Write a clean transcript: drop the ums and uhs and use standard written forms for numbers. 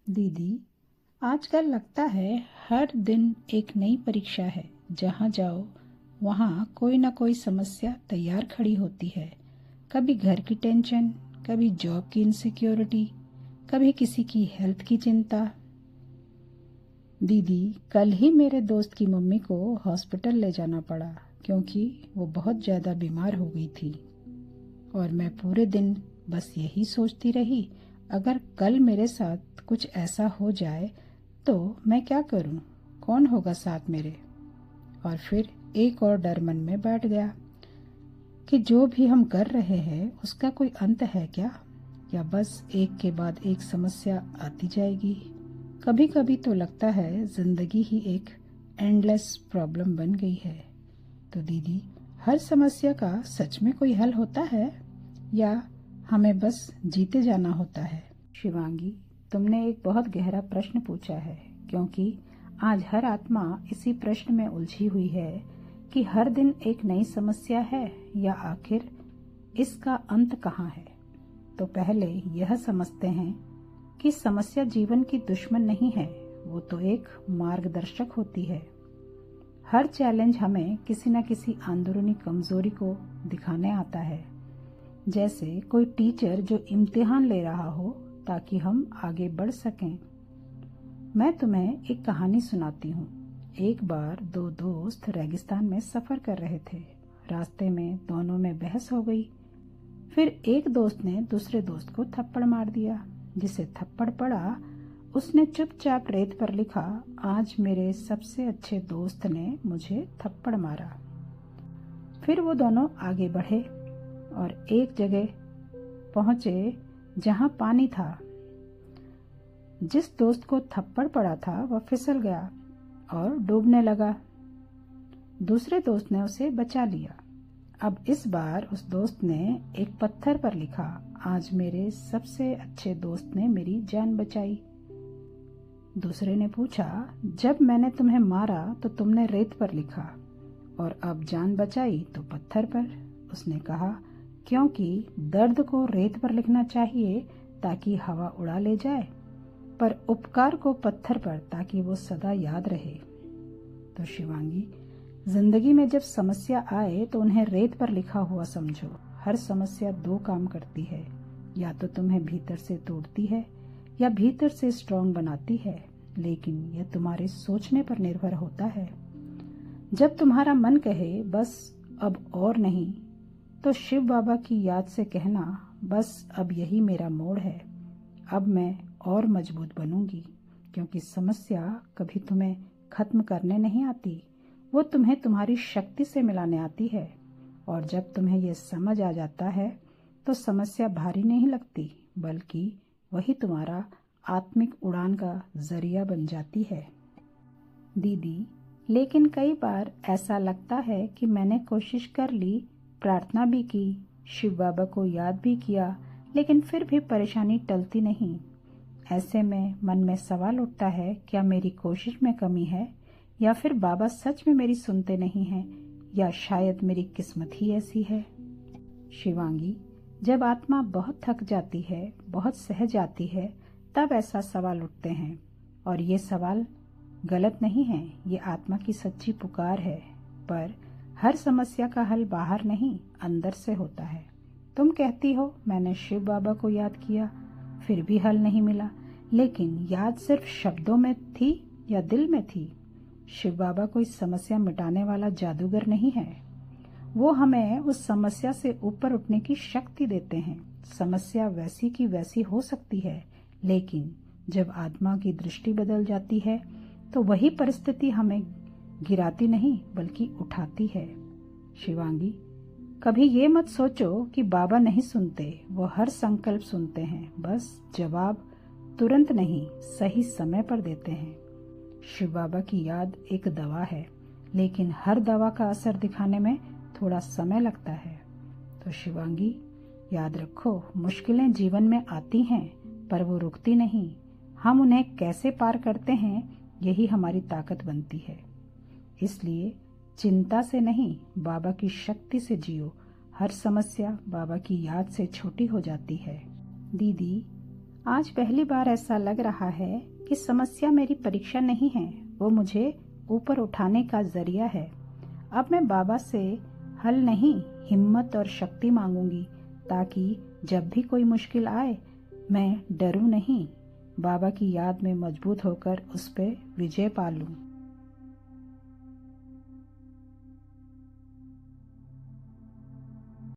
दीदी, आजकल लगता है हर दिन एक नई परीक्षा है। जहाँ जाओ वहाँ कोई ना कोई समस्या तैयार खड़ी होती है। कभी घर की टेंशन, कभी जॉब की इनसिक्योरिटी, कभी किसी की हेल्थ की चिंता। दीदी, कल ही मेरे दोस्त की मम्मी को हॉस्पिटल ले जाना पड़ा क्योंकि वो बहुत ज़्यादा बीमार हो गई थी। और मैं पूरे दिन बस यही सोचती रही, अगर कल मेरे साथ कुछ ऐसा हो जाए तो मैं क्या करूं? कौन होगा साथ मेरे? और फिर एक और डर मन में बैठ गया कि जो भी हम कर रहे हैं उसका कोई अंत है क्या, या बस एक के बाद एक समस्या आती जाएगी। कभी कभी तो लगता है जिंदगी ही एक एंडलेस प्रॉब्लम बन गई है। तो दीदी, हर समस्या का सच में कोई हल होता है या हमें बस जीते जाना होता है? शिवांगी, तुमने एक बहुत गहरा प्रश्न पूछा है, क्योंकि आज हर आत्मा इसी प्रश्न में उलझी हुई है कि हर दिन एक नई समस्या है या आखिर इसका अंत कहाँ है। तो पहले यह समझते हैं कि समस्या जीवन की दुश्मन नहीं है, वो तो एक मार्गदर्शक होती है। हर चैलेंज हमें किसी न किसी अंदरूनी कमजोरी को दिखाने आता है, जैसे कोई टीचर जो इम्तिहान ले रहा हो ताकि हम आगे बढ़ सकें। मैं तुम्हें एक कहानी सुनाती हूँ। एक बार दो दोस्त रेगिस्तान में सफर कर रहे थे। रास्ते में दोनों में बहस हो गई। फिर एक दोस्त ने दूसरे दोस्त को थप्पड़ मार दिया। जिसे थप्पड़ पड़ा उसने चुपचाप रेत पर लिखा, आज मेरे सबसे अच्छे दोस्त ने मुझे थप्पड़ मारा। फिर वो दोनों आगे बढ़े और एक जगह पहुंचे जहां पानी था। जिस दोस्त को थप्पड़ पड़ा था वह फिसल गया और डूबने लगा। दूसरे दोस्त ने उसे बचा लिया। अब इस बार उस दोस्त ने एक पत्थर पर लिखा, आज मेरे सबसे अच्छे दोस्त ने मेरी जान बचाई। दूसरे ने पूछा, जब मैंने तुम्हें मारा तो तुमने रेत पर लिखा और अब जान बचाई तो पत्थर पर। उसने कहा, क्योंकि दर्द को रेत पर लिखना चाहिए ताकि हवा उड़ा ले जाए, पर उपकार को पत्थर पर ताकि वो सदा याद रहे। तो शिवांगी, जिंदगी में जब समस्या आए तो उन्हें रेत पर लिखा हुआ समझो। हर समस्या दो काम करती है, या तो तुम्हें भीतर से तोड़ती है या भीतर से स्ट्रांग बनाती है, लेकिन यह तुम्हारे सोचने पर निर्भर होता है। जब तुम्हारा मन कहे बस अब और नहीं, तो शिव बाबा की याद से कहना, बस अब यही मेरा मोड़ है, अब मैं और मजबूत बनूंगी। क्योंकि समस्या कभी तुम्हें खत्म करने नहीं आती, वो तुम्हें तुम्हारी शक्ति से मिलाने आती है। और जब तुम्हें यह समझ आ जाता है तो समस्या भारी नहीं लगती, बल्कि वही तुम्हारा आत्मिक उड़ान का जरिया बन जाती है। दीदी, लेकिन कई बार ऐसा लगता है कि मैंने कोशिश कर ली, प्रार्थना भी की, शिव बाबा को याद भी किया, लेकिन फिर भी परेशानी टलती नहीं। ऐसे में मन में सवाल उठता है, क्या मेरी कोशिश में कमी है, या फिर बाबा सच में मेरी सुनते नहीं हैं, या शायद मेरी किस्मत ही ऐसी है। शिवांगी, जब आत्मा बहुत थक जाती है, बहुत सह जाती है, तब ऐसा सवाल उठते हैं। और ये सवाल गलत नहीं है, ये आत्मा की सच्ची पुकार है। पर हर समस्या का हल बाहर नहीं, अंदर से होता है। तुम कहती हो मैंने शिव बाबा को याद किया, फिर भी हल नहीं मिला, लेकिन याद सिर्फ शब्दों में थी या दिल में थी? शिव बाबा कोई समस्या मिटाने वाला जादूगर नहीं है। वो हमें उस समस्या से ऊपर उठने की शक्ति देते हैं। समस्या वैसी की वैसी हो सकती है, लेकिन जब आत्मा की दृष्टि बदल जाती है तो वही परिस्थिति हमें गिराती नहीं बल्कि उठाती है। शिवांगी, कभी ये मत सोचो कि बाबा नहीं सुनते, वो हर संकल्प सुनते हैं, बस जवाब तुरंत नहीं, सही समय पर देते हैं। शिव बाबा की याद एक दवा है, लेकिन हर दवा का असर दिखाने में थोड़ा समय लगता है। तो शिवांगी, याद रखो, मुश्किलें जीवन में आती हैं पर वो रुकती नहीं। हम उन्हें कैसे पार करते हैं, यही हमारी ताकत बनती है। इसलिए चिंता से नहीं, बाबा की शक्ति से जियो। हर समस्या बाबा की याद से छोटी हो जाती है। दीदी, आज पहली बार ऐसा लग रहा है कि समस्या मेरी परीक्षा नहीं है, वो मुझे ऊपर उठाने का जरिया है। अब मैं बाबा से हल नहीं, हिम्मत और शक्ति मांगूंगी, ताकि जब भी कोई मुश्किल आए मैं डरूं नहीं, बाबा की याद में मजबूत होकर उस पे विजय पा लूं।